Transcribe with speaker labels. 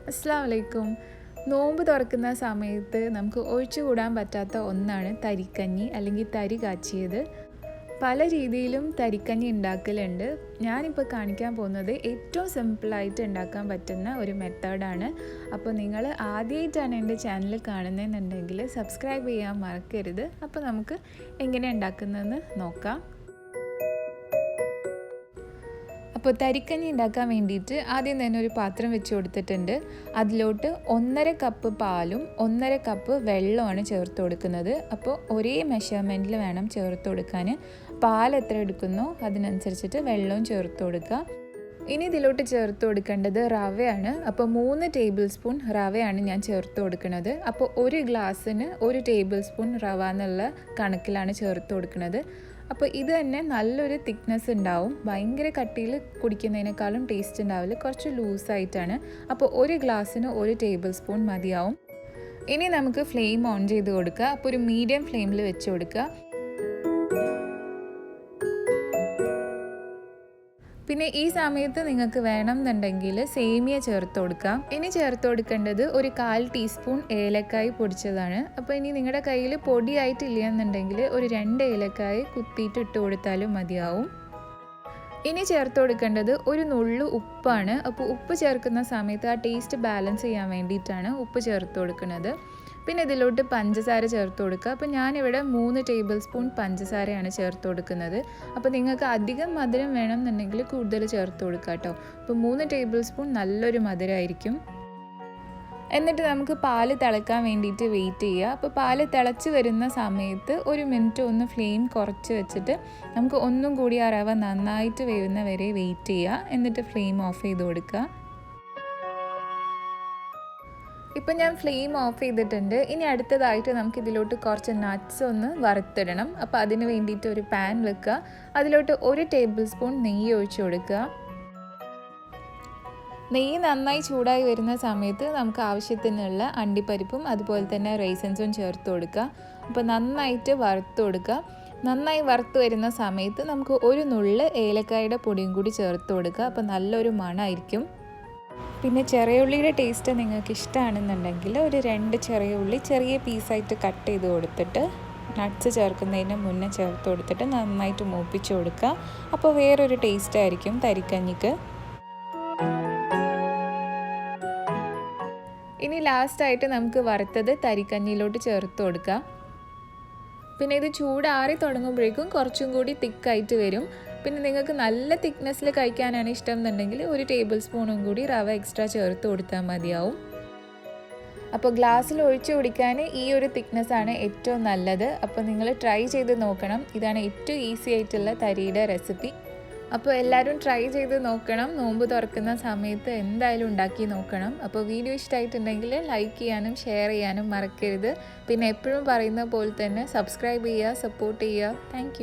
Speaker 1: അസ്സലാമു അലൈക്കും. നോമ്പ് തുറക്കുന്ന സമയത്ത് നമുക്ക് ഒഴിച്ചുകൂടാൻ പറ്റാത്ത ഒന്നാണ് തരിക്കഞ്ഞി അല്ലെങ്കിൽ തരി കാച്ചിയത്. പല രീതിയിലും തരിക്കഞ്ഞി ഉണ്ടാക്കലുണ്ട്. ഞാനിപ്പോൾ കാണിക്കാൻ പോകുന്നത് ഏറ്റവും സിമ്പിളായിട്ട് ഉണ്ടാക്കാൻ പറ്റുന്ന ഒരു മെത്തേഡാണ്. അപ്പോൾ നിങ്ങൾ ആദ്യമായിട്ടാണ് എൻ്റെ ചാനൽ കാണുന്നതെന്നുണ്ടെങ്കിൽ സബ്സ്ക്രൈബ് ചെയ്യാൻ മറക്കരുത്. അപ്പോൾ നമുക്ക് എങ്ങനെ ഉണ്ടാക്കുന്നതെന്ന് നോക്കാം. അപ്പോൾ തരിക്കഞ്ഞി ഉണ്ടാക്കാൻ വേണ്ടിയിട്ട് ആദ്യം തന്നെ ഒരു പാത്രം വെച്ച് കൊടുത്തിട്ടുണ്ട്. അതിലോട്ട് 1.5 കപ്പ് പാലും 1.5 കപ്പ് വെള്ളമാണ് ചേർത്ത് കൊടുക്കുന്നത്. അപ്പോൾ ഒരേ മെഷർമെൻറ്റിൽ വേണം ചേർത്ത് കൊടുക്കാൻ. പാൽ എത്ര എടുക്കുന്നോ അതിനനുസരിച്ചിട്ട് വെള്ളവും ചേർത്ത് കൊടുക്കുക. ഇനി ഇതിലോട്ട് ചേർത്ത് കൊടുക്കേണ്ടത് റവയാണ്. അപ്പോൾ 3 ടേബിൾ സ്പൂൺ റവയാണ് ഞാൻ ചേർത്ത് കൊടുക്കുന്നത്. അപ്പോൾ ഒരു ഗ്ലാസ്സിന് 1 ടേബിൾ സ്പൂൺ റവ എന്നുള്ള കണക്കിലാണ് ചേർത്ത് കൊടുക്കുന്നത്. അപ്പോൾ ഇത് തന്നെ നല്ലൊരു തിക്നെസ് ഉണ്ടാവും. ഭയങ്കര കട്ടിയിൽ കുടിക്കുന്നതിനേക്കാളും ടേസ്റ്റ് ഉണ്ടാവില്ല, കുറച്ച് ലൂസായിട്ടാണ്. അപ്പോൾ ഒരു ഗ്ലാസ്സിന് 1 ടേബിൾ സ്പൂൺ മതിയാവും. ഇനി നമുക്ക് ഫ്ലെയിം ഓൺ ചെയ്ത് കൊടുക്കുക. അപ്പോൾ ഒരു മീഡിയം ഫ്ലെയിമിൽ വെച്ച് കൊടുക്കുക. പിന്നെ ഈ സമയത്ത് നിങ്ങൾക്ക് വേണമെന്നുണ്ടെങ്കിൽ സേമിയ ചേർത്ത് കൊടുക്കാം. ഇനി ചേർത്ത് കൊടുക്കേണ്ടത് ഒരു 1/4 ടീസ്പൂൺ ഏലക്കായ് പൊടിച്ചതാണ്. അപ്പോൾ ഇനി നിങ്ങളുടെ കയ്യിൽ പൊടിയായിട്ടില്ല എന്നുണ്ടെങ്കിൽ ഒരു 2 ഏലക്കായ് കുത്തിയിട്ട് ഇട്ട് കൊടുത്താലും മതിയാവും. ഇനി ചേർത്ത് കൊടുക്കേണ്ടത് ഒരു നുള്ളു ഉപ്പാണ്. അപ്പോൾ ഉപ്പ് ചേർക്കുന്ന സമയത്ത് ആ ടേസ്റ്റ് ബാലൻസ് ചെയ്യാൻ വേണ്ടിയിട്ടാണ് ഉപ്പ് ചേർത്ത് കൊടുക്കുന്നത്. പിന്നെ ഇതിലോട്ട് പഞ്ചസാര ചേർത്ത് കൊടുക്കുക. അപ്പോൾ ഞാനിവിടെ 3 ടേബിൾ സ്പൂൺ പഞ്ചസാരയാണ് ചേർത്ത് കൊടുക്കുന്നത്. അപ്പോൾ നിങ്ങൾക്ക് അധികം മധുരം വേണമെന്നുണ്ടെങ്കിൽ കൂടുതൽ ചേർത്ത് കൊടുക്കുക കേട്ടോ. അപ്പോൾ 3 ടേബിൾ സ്പൂൺ നല്ലൊരു മധുരമായിരിക്കും. എന്നിട്ട് നമുക്ക് പാല് തിളക്കാൻ വേണ്ടിയിട്ട് വെയിറ്റ് ചെയ്യുക. അപ്പോൾ പാല് തിളച്ച് വരുന്ന സമയത്ത് 1 മിനിറ്റ് ഒന്ന് ഫ്ലെയിം കുറച്ച് വെച്ചിട്ട് നമുക്ക് ഒന്നും കൂടി ആ റവ നന്നായിട്ട് വേവുന്ന വരെ വെയിറ്റ് ചെയ്യുക. എന്നിട്ട് ഫ്ലെയിം ഓഫ് ചെയ്ത് കൊടുക്കുക. ഇപ്പം ഞാൻ ഫ്ലെയിം ഓഫ് ചെയ്തിട്ടുണ്ട്. ഇനി അടുത്തതായിട്ട് നമുക്ക് ഇതിലോട്ട് കുറച്ച് നട്ട്സ് ഒന്ന് വറുത്തിടണം. അപ്പോൾ അതിന് വേണ്ടിയിട്ട് ഒരു പാൻ വെക്കുക. അതിലോട്ട് 1 ടേബിൾ സ്പൂൺ നെയ്യ് ഒഴിച്ച് കൊടുക്കുക. നെയ്യ് നന്നായി ചൂടായി വരുന്ന സമയത്ത് നമുക്ക് ആവശ്യത്തിനുള്ള അണ്ടിപ്പരിപ്പും അതുപോലെ തന്നെ റൈസൻസും ചേർത്ത് കൊടുക്കുക. അപ്പോൾ നന്നായിട്ട് വറുത്ത് കൊടുക്കുക. നന്നായി വറുത്ത് വരുന്ന സമയത്ത് നമുക്ക് ഒരു നുള്ള് ഏലക്കായുടെ പൊടിയും കൂടി ചേർത്ത് കൊടുക്കുക. അപ്പോൾ നല്ലൊരു മണമായിരിക്കും. പിന്നെ ചെറിയ ഉള്ളിയുടെ ടേസ്റ്റ് നിങ്ങൾക്ക് ഇഷ്ടമാണെന്നുണ്ടെങ്കിൽ ഒരു 2 ചെറിയ ഉള്ളി ചെറിയ പീസായിട്ട് കട്ട് ചെയ്ത് കൊടുത്തിട്ട് നട്ട്സ് ചേർക്കുന്നതിന് മുന്നേ ചേർത്ത് കൊടുത്തിട്ട് നന്നായിട്ട് മൂപ്പിച്ച് കൊടുക്കുക. അപ്പോൾ വേറൊരു ടേസ്റ്റ് ആയിരിക്കും തരിക്കഞ്ഞിക്ക്. ഇനി ലാസ്റ്റായിട്ട് നമുക്ക് വറുത്തത് തരിക്കഞ്ഞിയിലോട്ട് ചേർത്ത് കൊടുക്കുക. പിന്നെ ഇത് ചൂടാറി തുടങ്ങുമ്പോഴേക്കും കുറച്ചും കൂടി തിക്കായിട്ട് വരും. പിന്നെ നിങ്ങൾക്ക് നല്ല തിക്നെസ്സിൽ കഴിക്കാനാണ് ഇഷ്ടം എന്നുണ്ടെങ്കിൽ 1 ടേബിൾ സ്പൂണും കൂടി റവ എക്സ്ട്രാ ചേർത്ത് കൊടുത്താൽ മതിയാവും. അപ്പോൾ ഗ്ലാസ്സിൽ ഒഴിച്ച് കുടിക്കാൻ ഈ ഒരു തിക്നെസ്സാണ് ഏറ്റവും നല്ലത്. അപ്പോൾ നിങ്ങൾ ട്രൈ ചെയ്ത് നോക്കണം. ഇതാണ് ഏറ്റവും ഈസി ആയിട്ടുള്ള തരിയുടെ റെസിപ്പി. അപ്പോൾ എല്ലാവരും ട്രൈ ചെയ്ത് നോക്കണം. നോമ്പ് തുറക്കുന്ന സമയത്ത് എന്തായാലും ഉണ്ടാക്കി നോക്കണം. അപ്പോൾ വീഡിയോ ഇഷ്ടമായിട്ടുണ്ടെങ്കിൽ ലൈക്ക് ചെയ്യാനും ഷെയർ ചെയ്യാനും മറക്കരുത്. പിന്നെ എപ്പോഴും പറയുന്ന പോലെ തന്നെ സബ്സ്ക്രൈബ് ചെയ്യുക, സപ്പോർട്ട് ചെയ്യുക. താങ്ക്